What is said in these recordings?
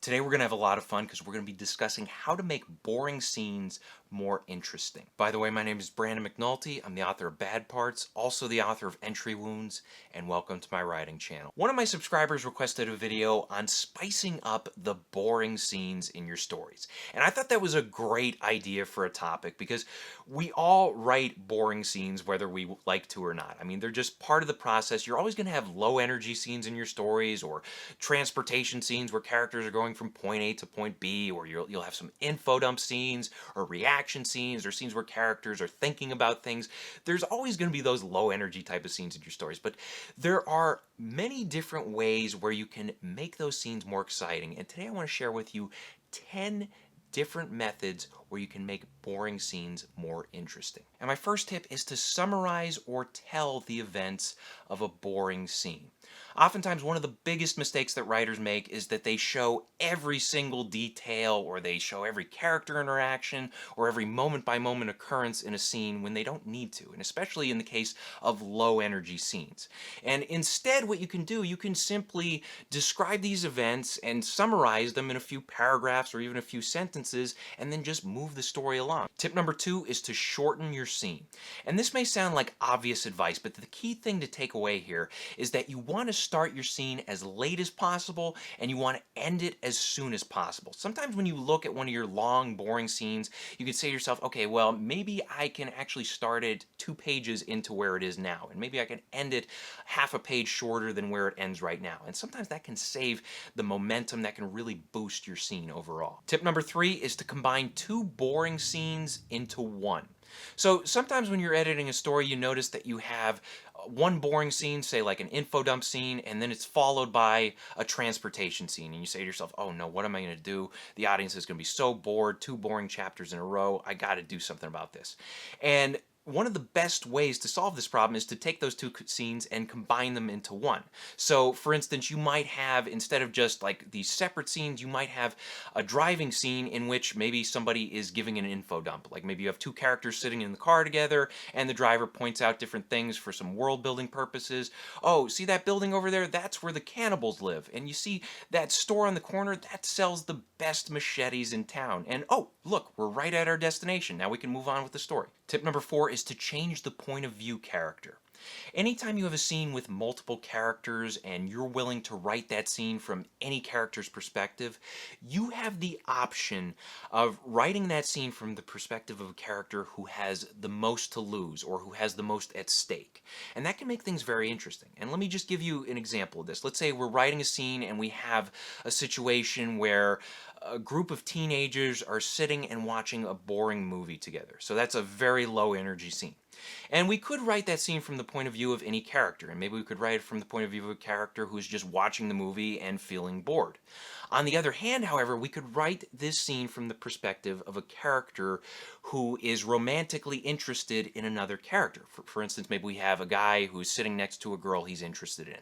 Today we're going to have a lot of fun because we're going to be discussing how to make boring scenes more interesting. By the way, my name is Brandon McNulty. I'm the author of Bad Parts, also the author of Entry Wounds, and welcome to my writing channel. One of my subscribers requested a video on spicing up the boring scenes in your stories. And I thought that was a great idea for a topic because we all write boring scenes whether we like to or not. I mean, they're just part of the process. You're always going to have low energy scenes in your stories or transportation scenes where characters are going from point A to point B, or you'll have some info dump scenes or reaction scenes or scenes where characters are thinking about things. There's always going to be those low energy type of scenes in your stories, but there are many different ways where you can make those scenes more exciting. And today I want to share with you 10 different methods where you can make boring scenes more interesting. And my first tip is to summarize or tell the events of a boring scene. Oftentimes, one of the biggest mistakes that writers make is that they show every single detail, or they show every character interaction, or every moment by moment occurrence in a scene when they don't need to, and especially in the case of low energy scenes. And instead, what you can do, you can simply describe these events and summarize them in a few paragraphs or even a few sentences, and then just move the story along. Tip number 2 is to shorten your scene. And this may sound like obvious advice, but the key thing to take away here is that you want to start your scene as late as possible and you want to end it as soon as possible. Sometimes when you look at one of your long, boring scenes, you can say to yourself, okay, well, maybe I can actually start it 2 pages into where it is now, and maybe I can end it half a page shorter than where it ends right now. And sometimes that can save the momentum, that can really boost your scene overall. Tip number 3 is to combine 2 boring scenes into one. So sometimes when you're editing a story, you notice that you have one boring scene, say like an info dump scene, and then it's followed by a transportation scene. And you say to yourself, oh no, what am I going to do? The audience is going to be so bored, 2 boring chapters in a row. I got to do something about this. And one of the best ways to solve this problem is to take those 2 scenes and combine them into one. So, for instance, you might have, instead of just like these separate scenes, you might have a driving scene in which maybe somebody is giving an info dump. Like maybe you have 2 characters sitting in the car together, and the driver points out different things for some world building purposes. Oh, see that building over there? That's where the cannibals live. And you see that store on the corner? That sells the best machetes in town. And oh, look, we're right at our destination. Now we can move on with the story. Tip number 4 is to change the point of view character. Anytime you have a scene with multiple characters and you're willing to write that scene from any character's perspective, you have the option of writing that scene from the perspective of a character who has the most to lose or who has the most at stake. And that can make things very interesting. And let me just give you an example of this. Let's say we're writing a scene and we have a situation where a group of teenagers are sitting and watching a boring movie together. So that's a very low energy scene. And we could write that scene from the point of view of any character, and maybe we could write it from the point of view of a character who's just watching the movie and feeling bored. On the other hand, however, we could write this scene from the perspective of a character who is romantically interested in another character. For instance, maybe we have a guy who's sitting next to a girl he's interested in.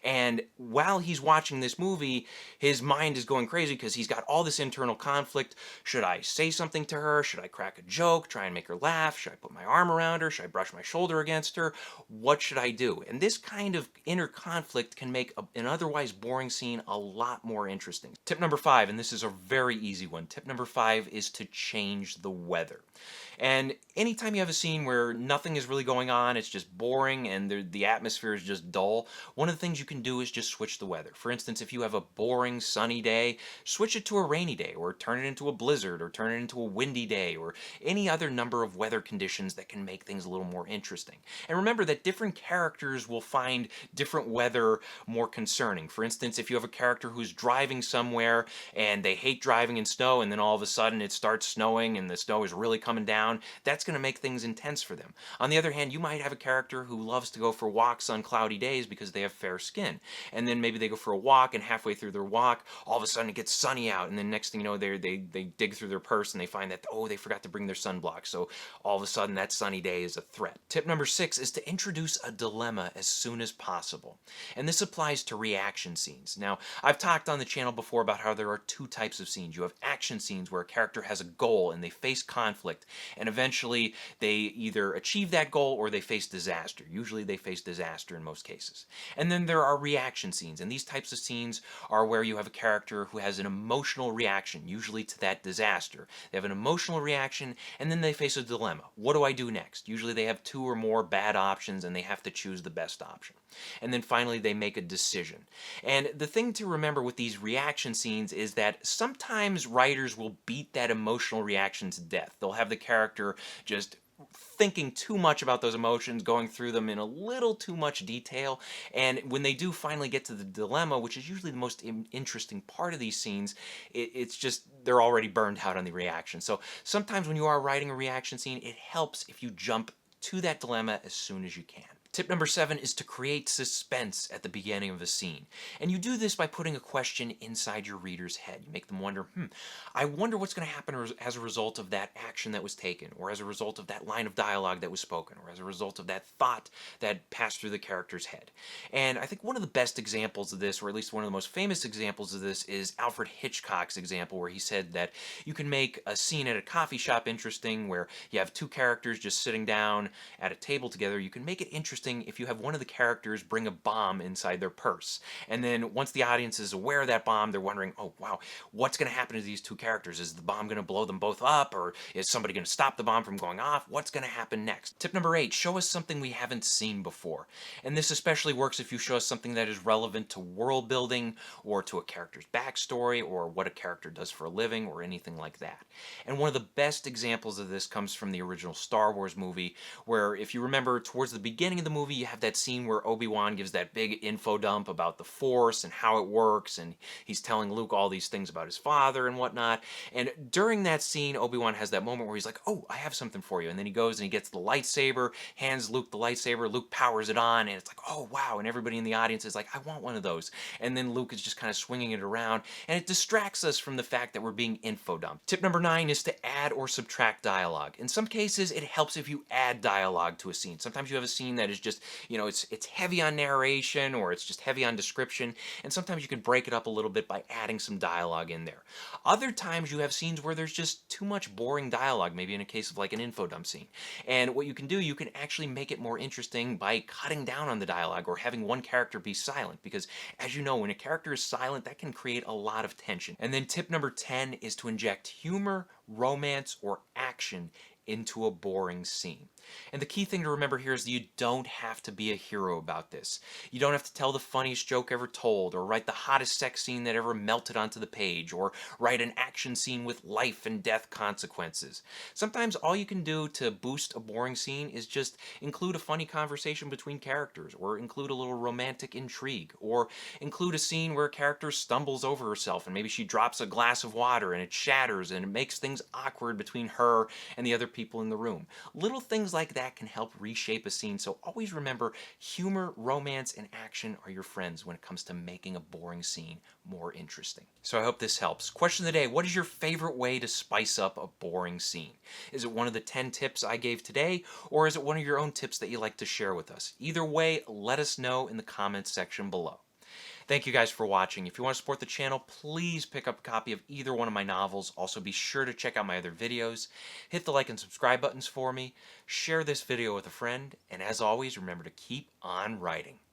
And while he's watching this movie, his mind is going crazy because he's got all this internal conflict. Should I say something to her? Should I crack a joke, try and make her laugh? Should I put my arm around her? Should I brush my shoulder against her? What should I do? And this kind of inner conflict can make an otherwise boring scene a lot more interesting. Tip number 5, and this is a very easy one. Tip number 5 is to change the weather. And anytime you have a scene where nothing is really going on, it's just boring and the atmosphere is just dull, one of the things you can do is just switch the weather. For instance, if you have a boring sunny day, switch it to a rainy day, or turn it into a blizzard, or turn it into a windy day, or any other number of weather conditions that can make things a little more interesting. And remember that different characters will find different weather more concerning. For instance, if you have a character who's driving somewhere and they hate driving in snow, and then all of a sudden it starts snowing and the snow is really coming down, that's going to make things intense for them. On the other hand, you might have a character who loves to go for walks on cloudy days because they have fair skin. And then maybe they go for a walk, and halfway through their walk, all of a sudden it gets sunny out, and then next thing you know, they dig through their purse and they find that, oh, they forgot to bring their sunblock. So all of a sudden that sunny day is a threat. Tip number 6 is to introduce a dilemma as soon as possible. And this applies to reaction scenes. Now, I've talked on the channel before before about how there are two types of scenes. You have action scenes where a character has a goal and they face conflict, and eventually they either achieve that goal or they face disaster. Usually they face disaster in most cases. And then there are reaction scenes, and these types of scenes are where you have a character who has an emotional reaction, usually to that disaster. They have an emotional reaction, and then they face a dilemma. What do I do next? Usually they have two or more bad options, and they have to choose the best option. And then finally they make a decision. And the thing to remember with these reaction scenes is that sometimes writers will beat that emotional reaction to death. They'll have the character just thinking too much about those emotions, going through them in a little too much detail, and when they do finally get to the dilemma, which is usually the most interesting part of these scenes, it's just they're already burned out on the reaction. So sometimes when you are writing a reaction scene, it helps if you jump to that dilemma as soon as you can. Tip number 7 is to create suspense at the beginning of a scene. And you do this by putting a question inside your reader's head. You make them wonder, I wonder what's going to happen as a result of that action that was taken, or as a result of that line of dialogue that was spoken, or as a result of that thought that passed through the character's head. And I think one of the best examples of this, or at least one of the most famous examples of this, is Alfred Hitchcock's example, where he said that you can make a scene at a coffee shop interesting, where you have two characters just sitting down at a table together. You can make it interesting if you have one of the characters bring a bomb inside their purse. And then once the audience is aware of that bomb, they're wondering, oh wow, what's going to happen to these two characters? Is the bomb going to blow them both up, or is somebody going to stop the bomb from going off? What's going to happen next? Tip number 8, show us something we haven't seen before. And this especially works if you show us something that is relevant to world building, or to a character's backstory, or what a character does for a living, or anything like that. And one of the best examples of this comes from the original Star Wars movie, where if you remember towards the beginning of the movie, you have that scene where Obi-Wan gives that big info dump about the Force and how it works, and he's telling Luke all these things about his father and whatnot. And during that scene, Obi-Wan has that moment where he's like, oh, I have something for you. And then he goes and he gets the lightsaber, hands Luke the lightsaber, Luke powers it on, and it's like, oh, wow. And everybody in the audience is like, I want one of those. And then Luke is just kind of swinging it around, and it distracts us from the fact that we're being info dumped. Tip number 9 is to add or subtract dialogue. In some cases, it helps if you add dialogue to a scene. Sometimes you have a scene that is just, it's heavy on narration, or it's just heavy on description, and sometimes you can break it up a little bit by adding some dialogue in there. Other times you have scenes where there's just too much boring dialogue, maybe in a case of like an info dump scene. And what you can do, you can actually make it more interesting by cutting down on the dialogue, or having one character be silent, because as you know, when a character is silent, that can create a lot of tension. And then tip number 10 is to inject humor, romance, or action into a boring scene. And the key thing to remember here is that you don't have to be a hero about this. You don't have to tell the funniest joke ever told, or write the hottest sex scene that ever melted onto the page, or write an action scene with life and death consequences. Sometimes all you can do to boost a boring scene is just include a funny conversation between characters, or include a little romantic intrigue, or include a scene where a character stumbles over herself and maybe she drops a glass of water and it shatters and it makes things awkward between her and the other people in the room. Little things like that can help reshape a scene, so always remember humor, romance, and action are your friends when it comes to making a boring scene more interesting. So I hope this helps. Question of the day, what is your favorite way to spice up a boring scene? Is it one of the 10 tips I gave today, or is it one of your own tips that you like to share with us? Either way, let us know in the comments section below. Thank you guys for watching. If you want to support the channel, please pick up a copy of either one of my novels. Also, be sure to check out my other videos. Hit the like and subscribe buttons for me. Share this video with a friend. And as always, remember to keep on writing.